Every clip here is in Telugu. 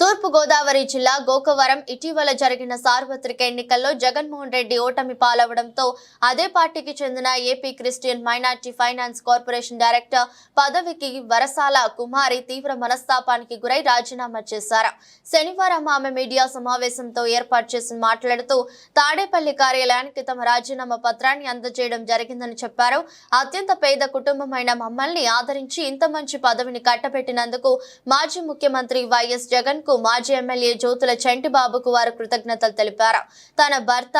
తూర్పు గోదావరి జిల్లా గోకవరం ఇటీవల జరిగిన సార్వత్రిక ఎన్నికల్లో జగన్మోహన్ రెడ్డి ఓటమి పాలవడంతో అదే పార్టీకి చెందిన AP Christian minority finance corporation director పదవికి వరసాల కుమారి తీవ్ర మనస్తాపానికి గురై రాజీనామా చేశారు. శనివారం ఆమె మీడియా సమావేశంతో ఏర్పాటు చేసి మాట్లాడుతూ తాడేపల్లి కార్యాలయానికి తమ రాజీనామా పత్రాన్ని అందజేయడం జరిగిందని చెప్పారు. అత్యంత పేద కుటుంబమైన మమ్మల్ని ఆదరించి ఇంత మంచి పదవిని కట్టబెట్టినందుకు మాజీ ముఖ్యమంత్రి వైఎస్ జగన్ మాజీ ఎమ్మెల్యే జ్యోతుల చంటిబాబుకు వారు కృతజ్ఞతలు తెలిపారు. తన భర్త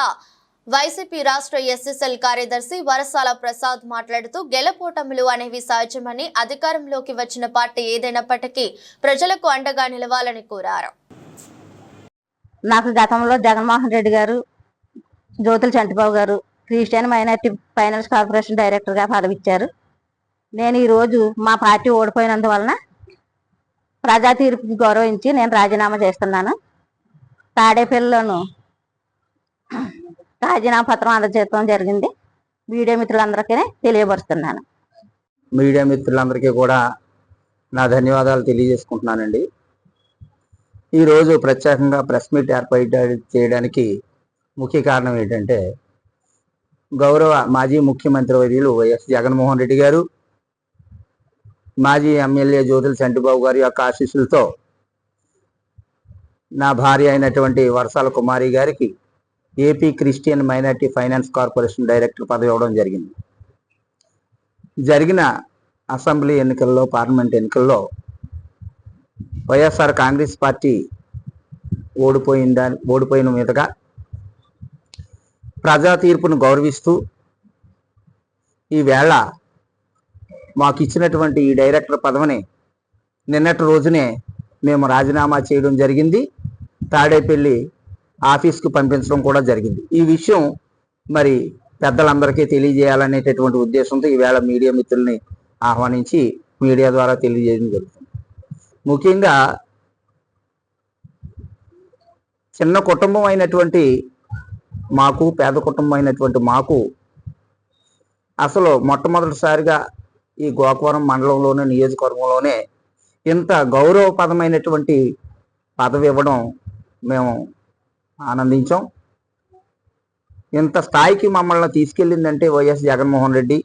వైసీపీ రాష్ట్ర ఎస్ఎస్ఎల్ కార్యదర్శి వరసాల ప్రసాద్ మాట్లాడుతూ గెలుపోటములు అనేవి సహజమని, అధికారంలోకి వచ్చిన పార్టీ ఏదైనప్పటికీ ప్రజలకు అండగా నిలవాలని కోరారు. నాకు గతంలో జగన్మోహన్ రెడ్డి గారు, జ్యోతుల చంటిబాబు గారు క్రిస్టియన్ మైనార్టీ ఫైనాన్స్ కార్పొరేషన్ డైరెక్టర్గా పదవిచ్చారు. నేను ఈరోజు మా పార్టీ ఓడిపోయినందువలన ప్రజా తీర్పుకి గౌరవించి నేను రాజీనామా చేస్తున్నాను. తాడేపల్లిలోను రాజీనామా పత్రం అందజేయడం జరిగింది. మీడియా మిత్రులందరికీ తెలియపరుస్తున్నాను. మీడియా మిత్రులందరికీ కూడా నా ధన్యవాదాలు తెలియజేసుకుంటున్నానండి. ఈరోజు ప్రత్యేకంగా ప్రెస్ మీట్ ఏర్పాటు చేయడానికి ముఖ్య కారణం ఏంటంటే, గౌరవ మాజీ ముఖ్యమంత్రి వర్యులు వైఎస్ జగన్మోహన్ రెడ్డి గారు, మాజీ ఎమ్మెల్యే జ్యోతుల చంటిబాబు గారి యొక్క ఆశీస్సులతో నా భార్య అయినటువంటి వరసాల కుమారి గారికి AP Christian minority finance corporation director పదవి ఇవ్వడం జరిగింది. జరిగిన అసెంబ్లీ ఎన్నికల్లో, పార్లమెంట్ ఎన్నికల్లో వైఎస్ఆర్ కాంగ్రెస్ పార్టీ ఓడిపోయిన మీదుగా ప్రజా తీర్పును గౌరవిస్తూ ఈవేళ మాకు ఇచ్చినటువంటి ఈ డైరెక్టర్ పదవిని నిన్నటి రోజునే మేము రాజీనామా చేయడం జరిగింది. తాడేపల్లి ఆఫీస్కు పంపించడం కూడా జరిగింది. ఈ విషయం మరి పెద్దలందరికీ తెలియజేయాలనేటటువంటి ఉద్దేశంతో ఈవేళ మీడియా మిత్రుల్ని ఆహ్వానించి మీడియా ద్వారా తెలియజేయడం జరుగుతుంది. ముఖ్యంగా చిన్న కుటుంబం అయినటువంటి మాకు, పేద కుటుంబం అయినటువంటి మాకు అసలు మొట్టమొదటిసారిగా ఈ గోకవరం మండలంలోనే, నియోజకవర్గంలోనే ఇంత గౌరవపదమైనటువంటి పదవి ఇవ్వడం మేము ఆనందించాం. ఇంత స్థాయికి మమ్మల్ని తీసుకెళ్ళిందంటే వైఎస్ జగన్మోహన్ రెడ్డి,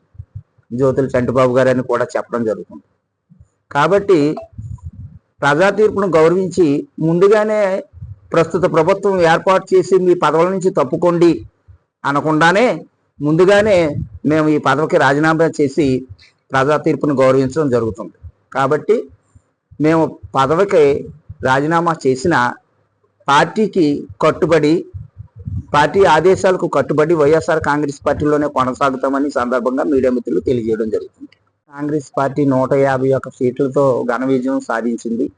జ్యోతుల చంటిబాబు గారు అని కూడా చెప్పడం జరుగుతుంది. కాబట్టి ప్రజా తీర్పును గౌరవించి ముందుగానే ప్రస్తుత ప్రభుత్వం ఏర్పాటు చేసి మీ పదవుల నుంచి తప్పుకోండి అనకుండానే ముందుగానే మేము ఈ పదవికి రాజీనామా చేసి ప్రజా తీర్పును గౌరవించడం జరుగుతుంది. కాబట్టి మేము పదవికి రాజీనామా చేసిన పార్టీకి కట్టుబడి, పార్టీ ఆదేశాలకు కట్టుబడి వైఎస్ఆర్ కాంగ్రెస్ పార్టీలోనే కొనసాగుతామని సందర్భంగా మీడియా మిత్రులు తెలియజేయడం జరుగుతుంది. కాంగ్రెస్ పార్టీ 151 సీట్లతో ఘన విజయం సాధించింది.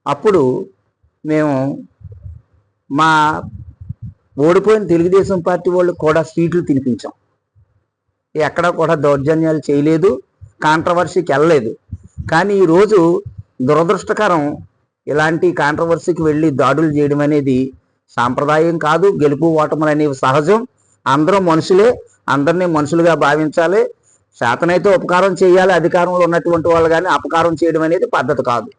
అప్పుడు మేము మా ఓడిపోయిన తెలుగుదేశం పార్టీ వాళ్ళకి కూడా సీట్లు తినిపించాం. ఎక్కడా కూడా దౌర్జన్యాలు చేయలేదు, కాంట్రవర్సీకి వెళ్ళలేదు. కానీ ఈరోజు దురదృష్టకరం, ఇలాంటి కాంట్రవర్సీకి వెళ్ళి దాడులు చేయడం అనేది సాంప్రదాయం కాదు. గెలుపు ఓటములు అనేవి సహజం. అందరూ మనుషులే, అందరినీ మనుషులుగా భావించాలి. శాతనైతే ఉపకారం చేయాలి అధికారంలో ఉన్నటువంటి వాళ్ళు, కానీ అపకారం చేయడం అనేది పద్ధతి కాదు.